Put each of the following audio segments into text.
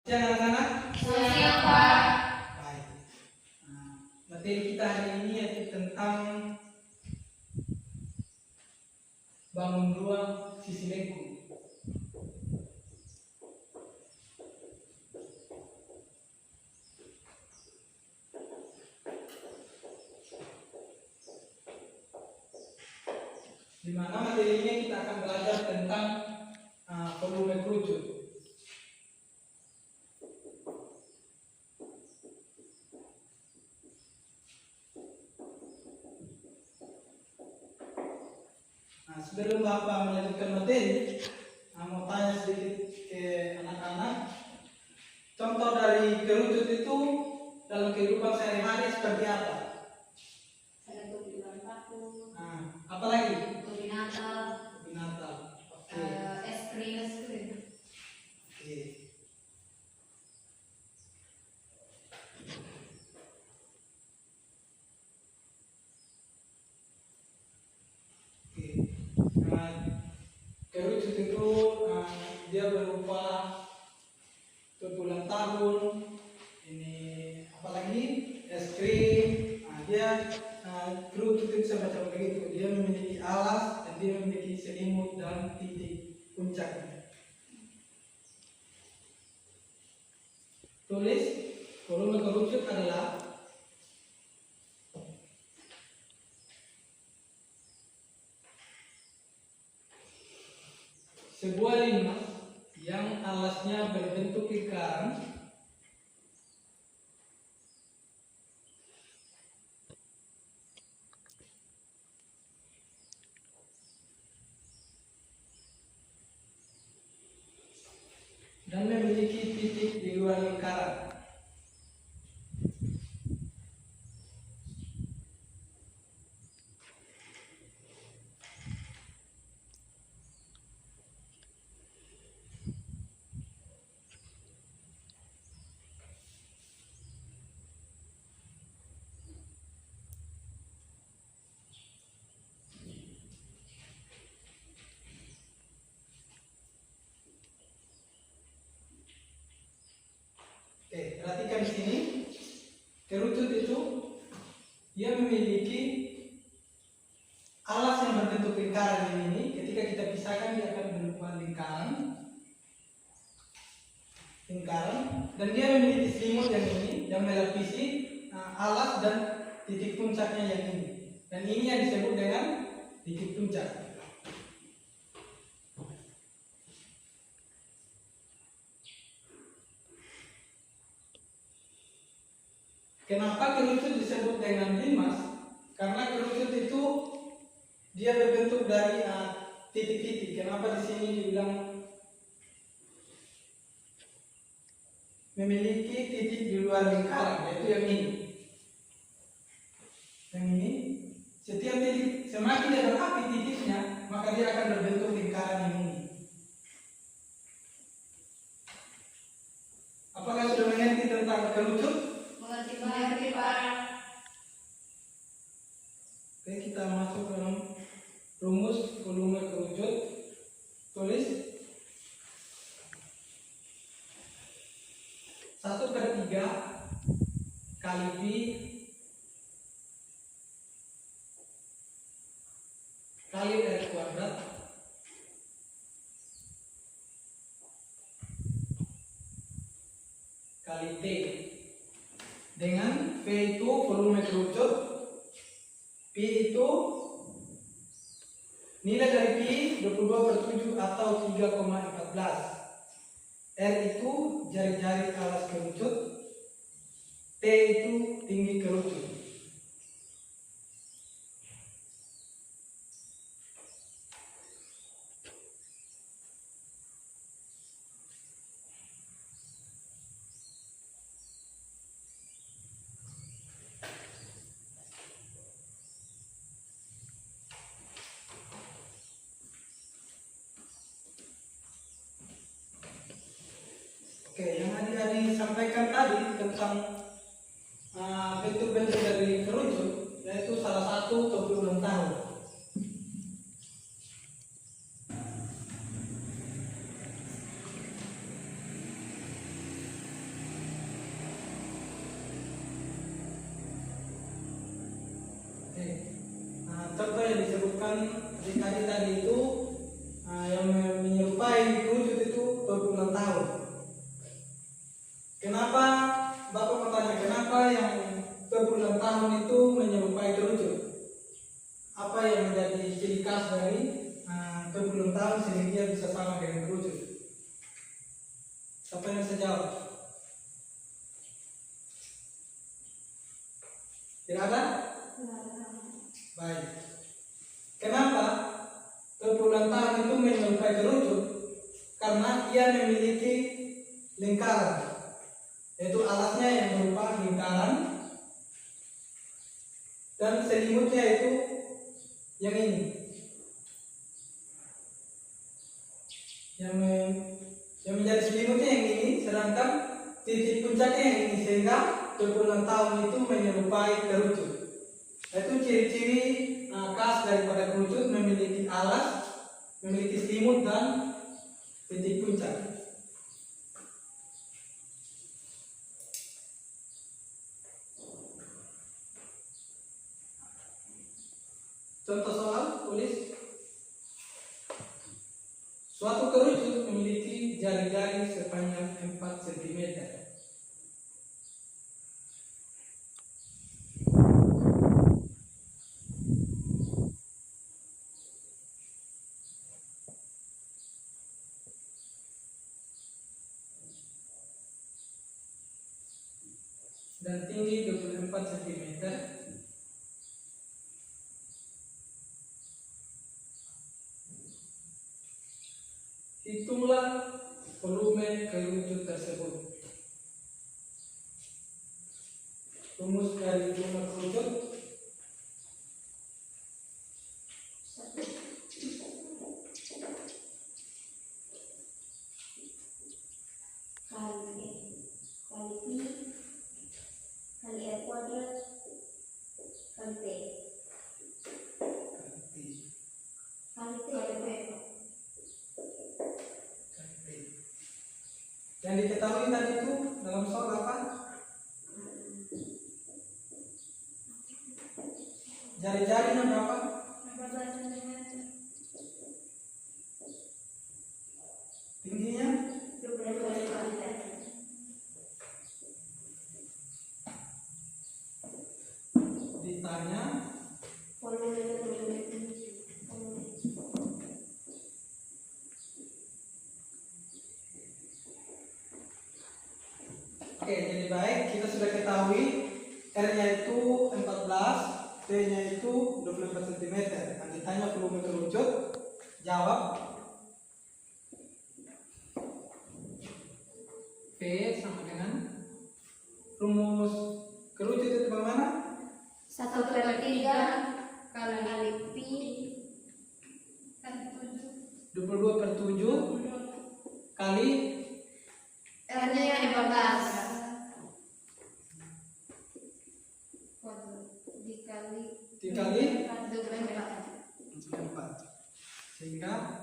Siang anak-anak. Siang, Pak. Baik. Materi kita hari ini yaitu tentang bangun ruang sisi lengkung. Di mana materi ini kita akan belajar tentang volume kerucut. Sebelum Bapak melanjutkan materi, mau tanya sedikit ke anak-anak. Contoh dari kerucut itu dalam kehidupan sehari-hari seperti apa? Ada kopi paku, Apa lagi? kopi Natal, Kopi Natal. Oke. es krim. Oke. Kerucut itu dia berupa ulang tahun, ini apalagi es krim. Dia kerucut itu semacam begitu. Dia memiliki alas dan dia memiliki selimut dan titik puncaknya. Tulis volume kerucut adalah sebuah limas yang alasnya berbentuk lingkaran dan memiliki titik di luar lingkaran. Oke, perhatikan di sini. Kerucut itu dia memiliki alas yang berbentuk lingkaran ini. Ketika kita pisahkan dia akan berupa lingkaran, dan dia memiliki selimut yang ini yang melapisi alas dan titik puncaknya yang ini. Dan ini yang disebut dengan titik puncak. Kenapa kerucut disebut dengan limas? Karena kerucut itu dia berbentuk dari titik-titik. Kenapa di sini dibilang memiliki titik di luar lingkaran, yaitu yang ini. Yang ini, setiap titik semakin dia berapi titiknya, maka dia akan berbentuk lingkaran yang ini. Apakah sudah mengerti tentang kerucut? Mengerti, Pak. Oke, kita masuk dalam rumus volume kerucut. Tulis 1/3 kali Pi kali R kuadrat kali T, dengan V itu volume kerucut, P itu nilai dari Pi 22/7 atau 3,14. R itu jari-jari alas kerucut, T itu tinggi kerucut. Oke, yang adik-adik sampaikan tadi tentang bentuk-bentuk dari kerucut, yaitu salah satu topi ulang tahun. dan adik-adik tadi itu yang menyerupai kerucut itu 26 tahun. Kenapa Bapak bertanya kenapa yang 26 tahun itu menyerupai kerucut? Apa yang menjadi ciri khas dari 26 tahun sehingga dia bisa sama dengan kerucut? Siapa yang bisa jawab? Tidak ada? Baik. Kenapa 26 tahun itu menyerupai kerucut? Karena ia memiliki lingkaran, yaitu alatnya yang berupa lingkaran, dan selimutnya itu yang ini, yang menjadi selimutnya yang ini, sedangkan titik puncaknya yang ini, sehingga 26 tahun itu menyerupai kerucut. Itu ciri-ciri khas daripada kerucut, memiliki alas, memiliki selimut dan titik puncak. Contoh soal, tulis. Suatu kerucut memiliki jari-jari sepanjang 4 cm. Dan tinggi 24 cm. Hitunglah volume kerucut tersebut. Rumus dari volume kerucut kali R kuadrat kali T kali T. yang diketahui tadi itu dalam soal apa? Jari-jarinya berapa? 14 cm. Tingginya 22 cm. ditanya Volume Oke, jadi baik, kita sudah ketahui R-nya itu 14, T-nya itu 24 cm. Nah, ditanya volume kerucut, jawab P sama dengan rumus kerucut itu bagaimana? 1/3 kali pi 22/7 kali R-nya 15 dikali 24. 4. Sehingga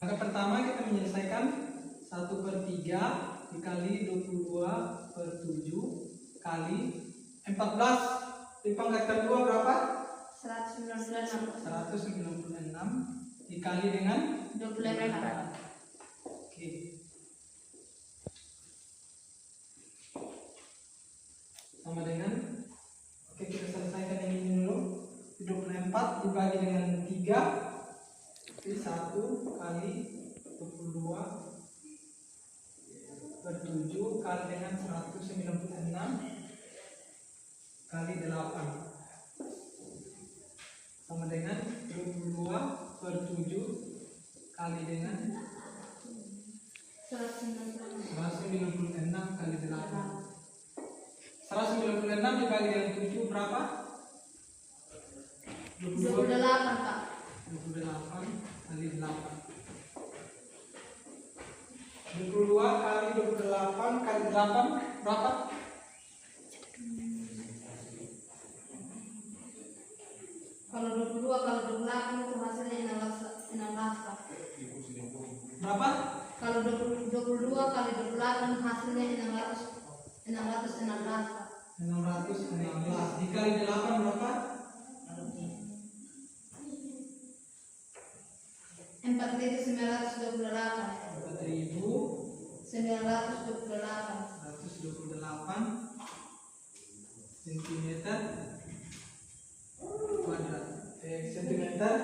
maka pertama kita menyelesaikan 1/3 dikali 22/7 kali 14 dipangkatkan 2 berapa? 196 dikali dengan 24. Oke. Sama dengan kita selesaikan yang ini dulu. 24 dibagi dengan 3 jadi 1 kali 22/7 kali dengan 196 kali 8 sama dengan 22/7 kali dengan 196 kali 8. 196 dibagi dengan 7 berapa? 28 Pak. 28 kali 8. 22 kali 28 kali 8 berapa? Kalau 22 kali 28 itu hasilnya 16 Pak. Berapa? Kalau 22 kali 28 hasilnya 616 Pak. 616 dikali 8 berapa? 4.928 sentimeter kuadrat, sentimeter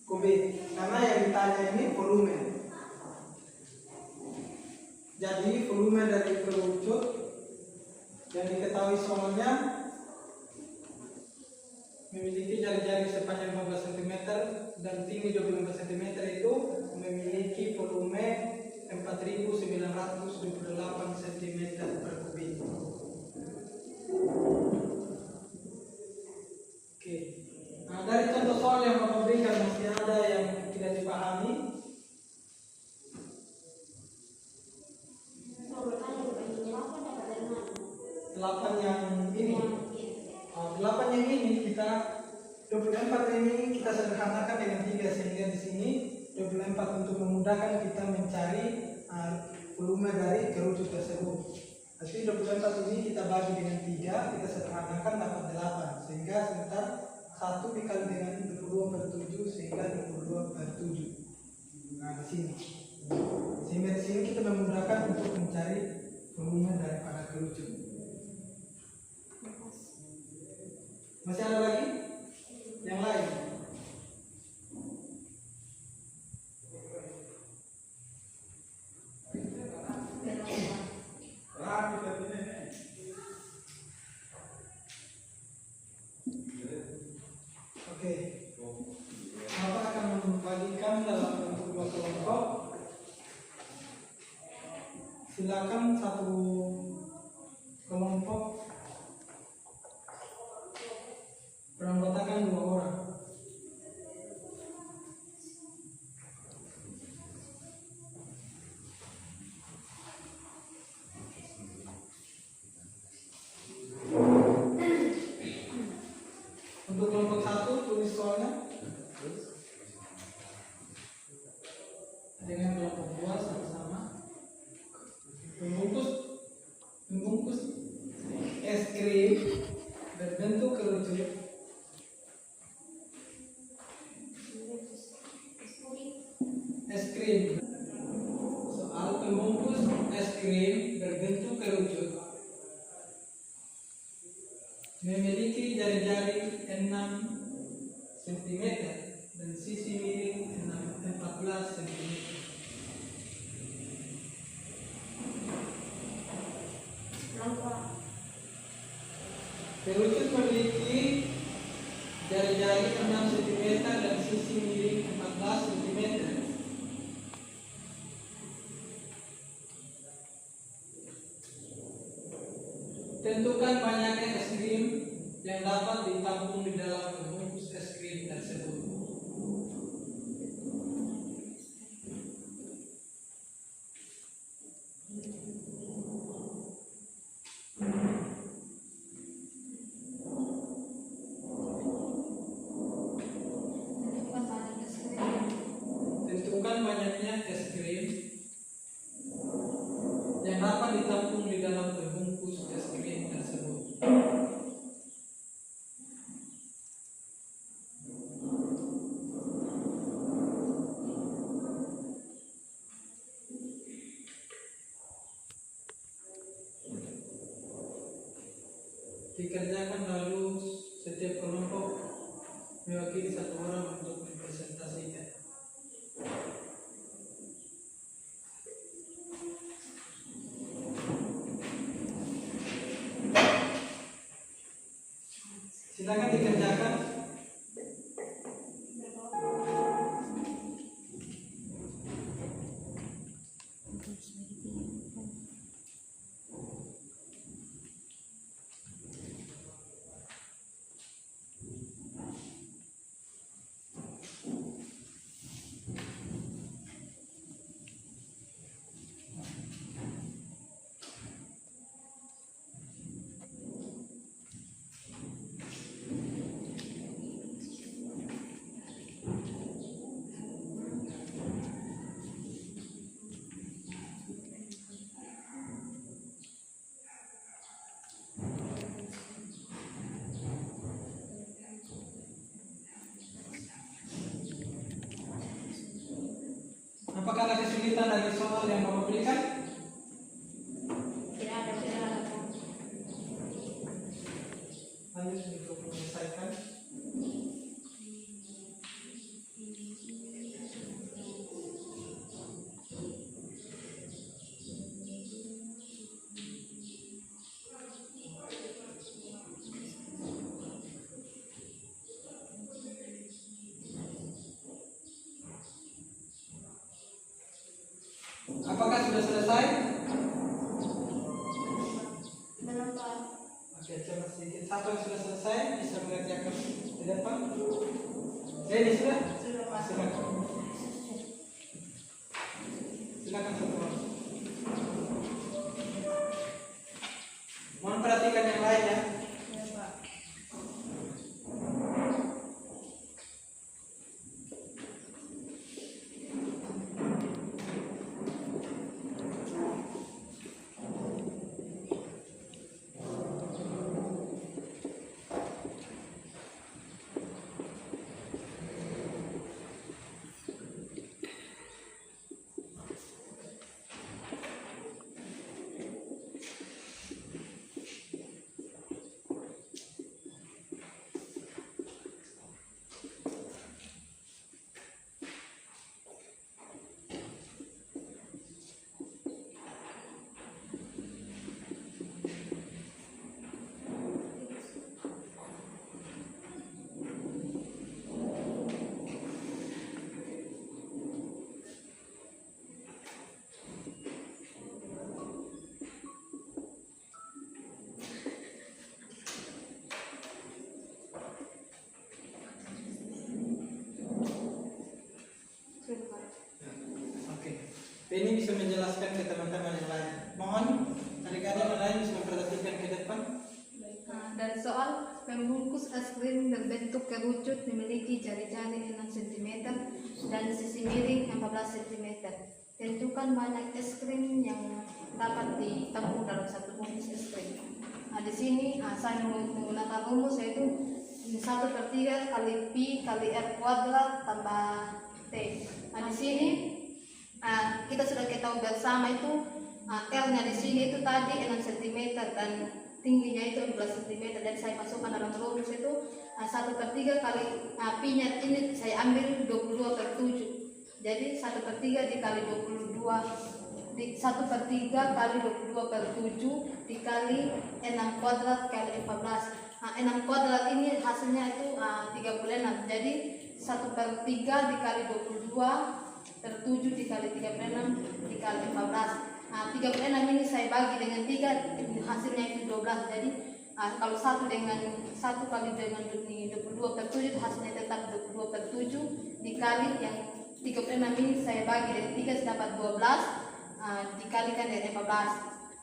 kubik. Karena yang ditanya ini volume. Jadi volume dari kerucut yang diketahui soalnya memiliki jari-jari sepanjang 15 cm dan tinggi 24 cm itu memiliki volume 4.928 cm per kubik. Oke. Nah, dari contoh soal yang Bapak berikan masih ada yang tidak dipahami? Delapan yang ini. Delapan yang ini kita 24 ini kita sederhanakan dengan 3 sehingga di sini 24 untuk memudahkan kita mencari volume dari kerucut tersebut. Jadi 24 ini kita bagi dengan 3, kita sederhanakan dapat 8 sehingga sebentar 1 dikali dengan 22/7 sehingga 22/7. Nah di sini. Sehingga di sini kita memudahkan untuk mencari volume daripada kerucut. Masih ada lagi? Yang lain? Oke. Bapak akan membagikan dalam bentuk 2 kelompok. Silakan satu kelompok beranggotakan 2 orang. Untuk kelompok 1 tulis soalnya. Dengan kelompok 2 sama-sama membungkus es krim berbentuk kerucut. Es krim. Soal pembungkus es krim berbentuk kerucut memiliki jari-jari 6 cm dan sisi miring 14 cm. Kerucut memiliki jari-jari 6 cm dan sisi miring 14 cm. Tentukan banyaknya es krim yang dapat ditampung di dalam pembungkus es krim tersebut. Tentukan banyaknya es krim yang dapat ditampung di dalam pembungkus es krim tersebut. Dikerjakan lalu setiap kelompok mewakili 1 orang untuk mempresentasikan. Silakan dikerjakan. selesai? Kenapa? Oke, coba sedikit. Siapa yang sudah selesai bisa mengerjakan di depan. Ready sudah? Sudah, Pak. Silakan. Silakan satu orang. Mohon perhatikan yang lain ya. Ya, Pak. Sudah, Pak. Oke. Ini bisa menjelaskan ke teman-teman yang lain. Mohon adik-adik yang lain bisa memperhatikan ke depan. Nah, dari soal pembungkus es krim berbentuk kerucut memiliki jari-jari 6 cm dan sisi miring 14 cm. Tentukan banyak es krim yang dapat ditampung dalam satu bungkus es krim. Nah, di sini saya menggunakan rumus yaitu 1/3 kali pi kali r kuadrat tambah t. Nah, di sini kita sudah ketahui bersama itu L-nya di sini itu tadi 6 cm dan tingginya itu 12 cm. Dan saya masukkan dalam rumus itu 1/3 kali pi-nya ini saya ambil 22/7. Jadi 1/3 dikali 22 1/3 kali 22/7 dikali 6 kuadrat kali 14. 6 kuadrat ini hasilnya itu 36. Jadi 1/3 dikali 22/7 dikali 36 dikali 14. 36 ini saya bagi dengan 3, hasilnya itu 12. Jadi kalau 1 kali dengan 22/7 hasilnya tetap 22/7 dikali yang 36 ini saya bagi dengan 3 dapat 12 dikalikan dengan 14.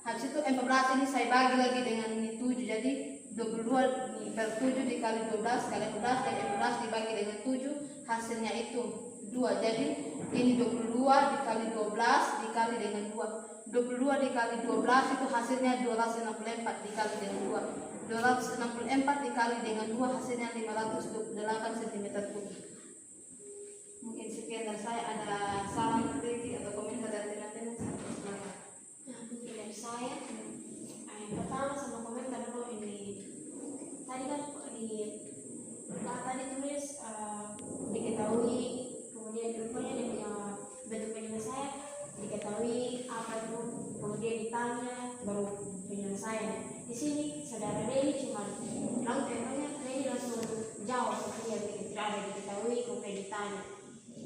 Habis itu 14 ini saya bagi lagi dengan 7, jadi 22/7 dikali 12 kali 14 dan 14 dibagi dengan 7 hasilnya itu 2. Jadi ini 22 dikali 12 dikali dengan 2. 22 dikali 12 itu hasilnya 264 dikali dengan 2. 264 dikali dengan 2 hasilnya 528 cm3. Mungkin sekian dari saya. Ada saran, kritik atau komentar dari teman-teman? Silakan. Nah, mungkin dari saya, yang pertama sama komentar dulu ini. Tadi kan tadi tulis diketahui, kemudian rupanya dia punya bentuk penyelesaian diketahui apa itu, kemudian ditanya baru penyelesaian. Di sini saudara Denny cuma bilang temanya Denny langsung jawab seperti yang tidak ada diketahui, kemudian ditanya.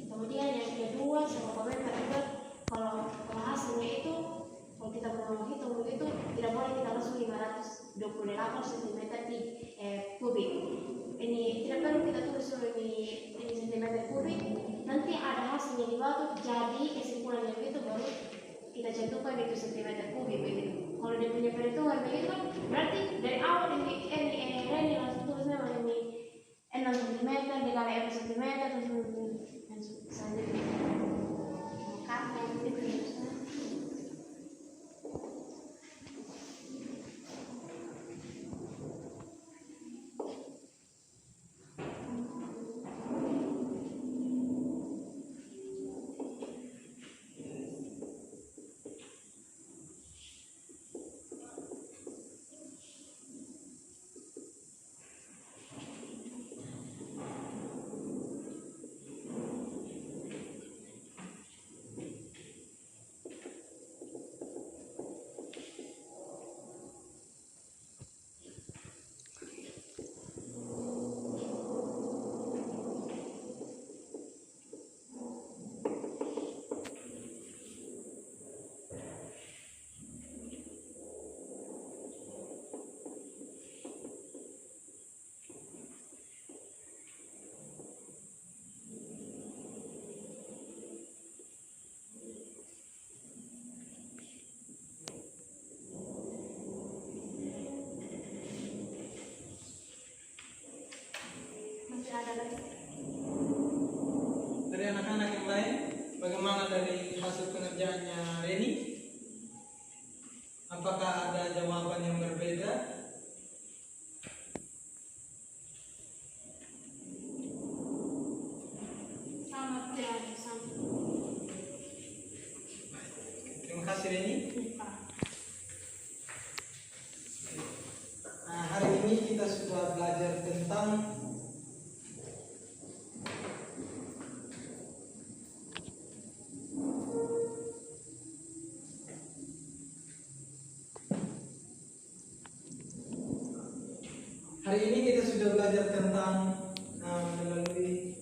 Kemudian yang kedua sama komentar juga, kalau hasilnya itu kalau kita mau hitung itu tidak boleh kita langsung 528 cm3. Ini tidak perlu kita tulis ini cm3. Nanti ada hasilnya di bawah, jadi kesimpulannya itu baru kita cantumkan itu cm3 begitu. Kalau dia punya perhitungan begitu kan berarti dari awal ini langsung tulis memang ini 6 cm dikali 4 cm terus selanjutnya karena itu Reni? IPA. Nah, hari ini kita sudah belajar tentang melalui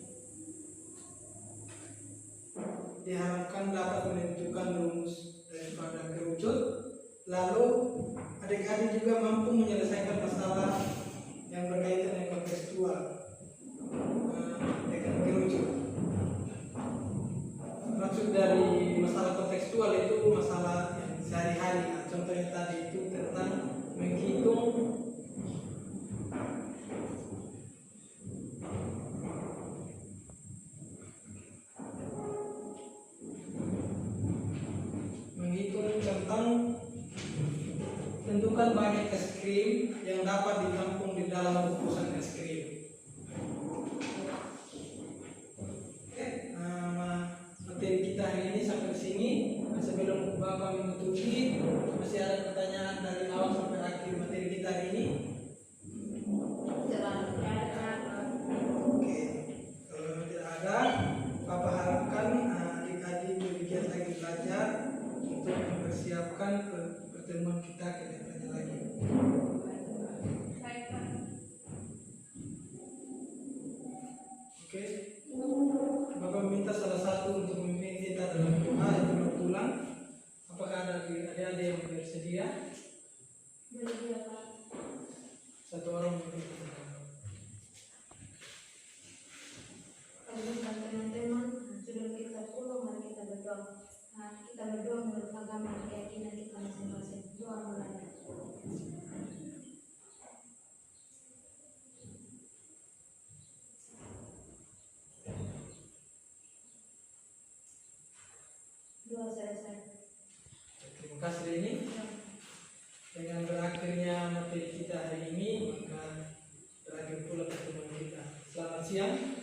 diharapkan dapat menentukan rumus daripada kerucut. Lalu adik-adik juga mampu menyelesaikan masalah yang berkaitan dengan kontekstual dengan kerucut. Maksud dari masalah kontekstual itu masalah yang sehari-hari. Nah, contohnya tadi itu tentang menghitung tentang tentukan banyak es krim yang dapat ditampung di dalam bungkusan es krim. Oke, materi kita hari ini sampai sini. Sebelum Bapak menutupi, masih ada pertanyaan dari awal sampai akhir materi kita hari ini? Oke, kalau tidak ada, Bapak harapkan adik-adik lebih giat lagi belajar untuk mempersiapkan pertemuan kita ke depannya lagi. Oke, Bapak minta salah satu untuk memimpin kita dalam doa sebelum pulang. Apakah ada adik-adik yang bersedia? Boleh Pak. Satu orang memimpin. Teman-teman, sebelum kita pulang mari kita berdoa. Kita berdoa menurut agama dan keyakinan kita masing-masing. Doa mulai. Doa selesai. Terima kasih Reni. Dengan berakhirnya materi kita hari ini, maka berakhir pula pertemuan kita. Selamat siang.